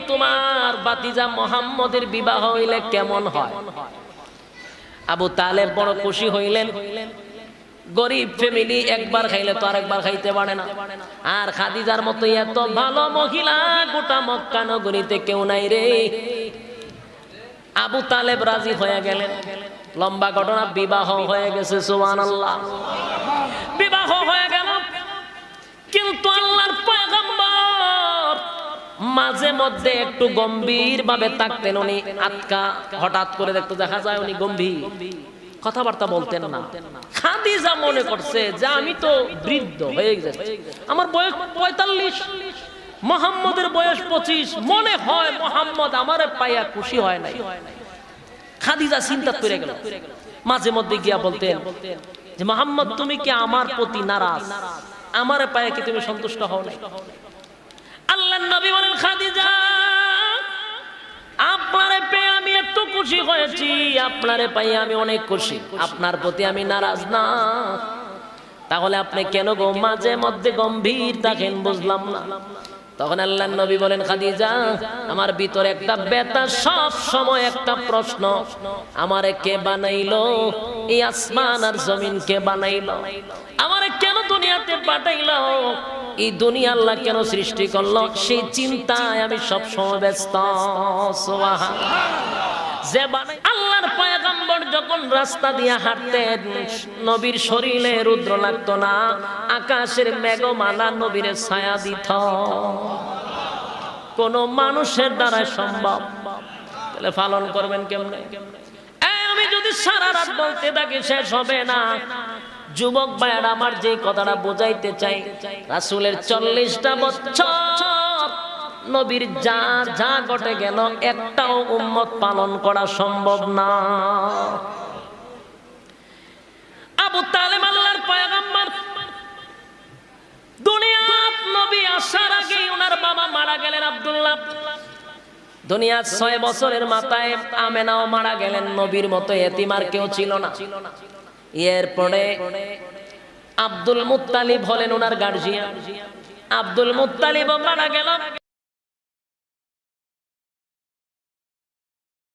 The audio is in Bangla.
তোমার ভাতিজা মুহাম্মদের বিবাহ হইলে কেমন হয়? আবু তালেব বড় খুশি হইলেন। গরিব ফ্যামিলি, একবার খাইলে তো আরেকবার খাইতে পারে না। আর খাদিজার মতো এত ভালো মহিলা গোটা মক্কা নগরীতে কেউ নাই রে। আবু তালেব রাজি হয়ে গেলেন। লম্বা ঘটনা, বিবাহ হয়ে গেছে। সুবহানাল্লাহ, বিবাহ হয়ে গেল। কিন্তু আল্লাহর পয়গম্বর মাঝে মধ্যে একটু গম্ভীর ভাবে থাকতেন। উনি আটকা হঠাৎ করে দেখতে দেখা যায় উনি গম্ভীর, কথাবার্তা বলতেন না। খাদিজা মনে করছে যে আমি তো বৃদ্ধ হয়ে যাচ্ছি, আমার বয়স 45, মুহাম্মদের বয়স 25, মনে হয় মুহাম্মদ আমারে পাইয়া খুশি হয় নাই। খাদিজা চিন্তা করে গেল। মাঝে মধ্যে গিয়া বলতেন যে মুহাম্মদ তুমি কি আমার প্রতি নারাজ? আমারে পাইয়া কি তুমি সন্তুষ্ট হও নাই? আল্লাহর নবী বলেন, খাদিজা আপনারে পেয়ে আমি এত খুশি হয়েছি, আপনারে পাই আমি অনেক খুশি, আপনার প্রতি আমি নারাজ না। তাহলে আপনি কেন গো মাঝে মধ্যে গম্ভীর থাকেন বুঝলাম না। তখন আল্লাহর নবী বলেন, খাদিজা আমার ভিতরে একটা ব্যথা, সব সময় একটা প্রশ্ন, আমারে কে বানাইলো? এই আসমান আর জমিন কে বানাইলো? আমারে কেন দুনিয়াতে পাঠাইলো? এই দুনিয়া আল্লাহ কেন সৃষ্টি করলো? সেই চিন্তায় আমি সব সময় ব্যস্ত। সুবহানাল্লাহ। যে বানাই আল্লাহর পয়গম্বর যখন রাস্তা দিয়ে হাঁটতেন, নবীর শরীরে রুদ্র লাগতো না, আকাশের মেঘমালা নবীর ছায়া দিত। কোন মানুষের দ্বারা সম্ভব? তাহলে পালন করবেন কেমনে? আমি যদি সারা রাত বলতে থাকি শেষ হবে না। যুবক ভাইরা আমার যে কথাটা বোঝাইতে চাই, রাসূলের 40টা বছর নবীর যা যা ঘটে গেল একটাও উম্মত পালন করা সম্ভব না। আবু তালেব আল্লাহর পয়গম্বর, দুনিয়ার নবী আসার আগে ওনার বাবা মারা গেলেন আব্দুল্লাহ। দুনিয়ার 6 বছরের মাথায় আমেনাও মারা গেলেন। নবীর মতো এতিম আর কেউ ছিল না। এরপরে আব্দুল মুত্তালিব হলেন ওনার গার্জিয়ান। আব্দুল মুত্তালিব মারা গেল।